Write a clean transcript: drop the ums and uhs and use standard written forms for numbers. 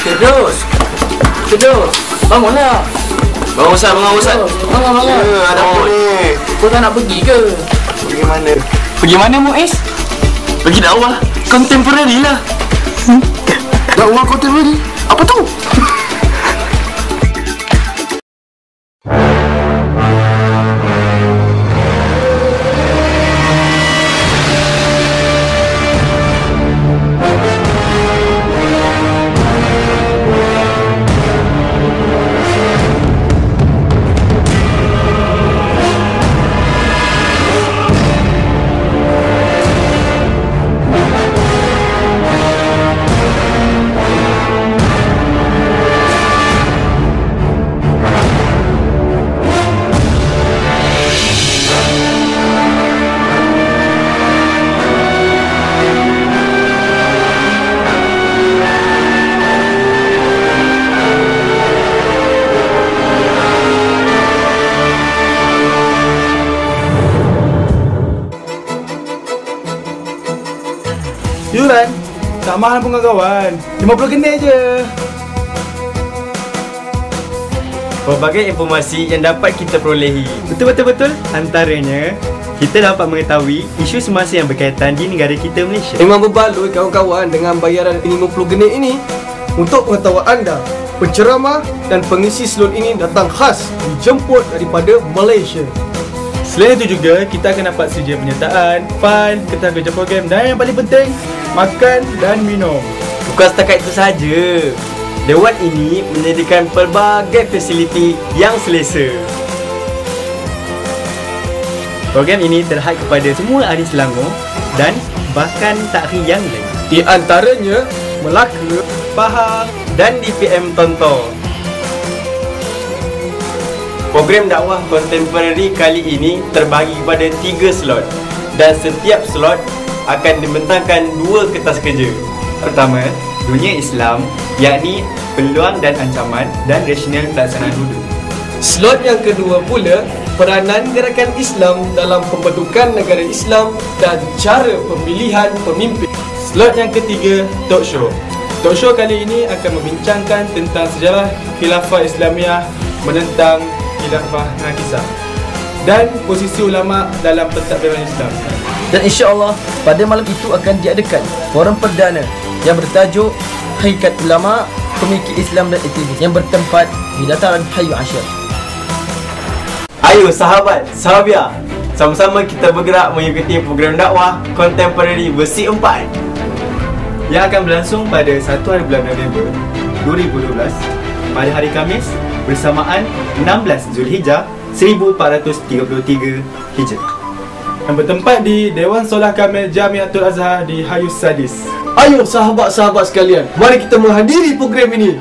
Terus. Bangunlah. Bangun Ustaz. Bangun. Ada apa ni? Kau tak nak pergi ke? Pergi mana? Pergi mana Muiz? Pergi dakwah contemporary lah. Dakwah contemporary? Apa tu? Yuran, tak mahal pun kawan. 50 kena je. Pelbagai informasi yang dapat kita perolehi. Betul. Antaranya, kita dapat mengetahui isu semasa yang berkaitan di negara kita Malaysia. Memang berbaloi kawan-kawan dengan bayaran 50 genit ini. Untuk pengetahuan anda, penceramah dan pengisi slot ini datang khas dijemput daripada Malaysia. Selain itu juga, kita akan dapat sedia penyertaan, fail, kertas kerja program dan yang paling penting, makan dan minum. Bukan setakat itu sahaja. Dewan ini menyediakan pelbagai fasiliti yang selesa. Program ini terhad kepada semua ahli Selangor dan bahkan takhir yang lain. Di antaranya, Melaka, Pahang dan DPM Tonton. Program dakwah kontemporari kali ini terbagi kepada 3 slot dan setiap slot akan dibentangkan 2 kertas kerja. Pertama, dunia Islam, yakni peluang dan ancaman dan rasional pelaksanaan wudhu. slot yang kedua pula, peranan gerakan Islam dalam pembentukan negara Islam dan cara pemilihan pemimpin. Slot yang ketiga, talk show. Talk show kali ini akan membincangkan tentang sejarah khilafah Islamiah, menentang khilafah nakisah dan posisi ulama dalam pentadbiran Islam. Dan insya-Allah pada malam itu akan diadakan forum perdana yang bertajuk Hakikat Ulama, Pemikir Islam dan Aktivis yang bertempat di dataran Hayu Asyir. Ayo sahabat, sahabiah, sama-sama kita bergerak mengikuti program dakwah kontemporari versi 4 yang akan berlangsung pada 1 hari bulan November 2012 pada hari Khamis bersamaan 16 Zulhijjah 1433 Hijrah. Yang bertempat di Dewan Solah Kamil Jamiatul Azhar di Hayu Sadis. Ayo sahabat-sahabat sekalian, mari kita menghadiri program ini.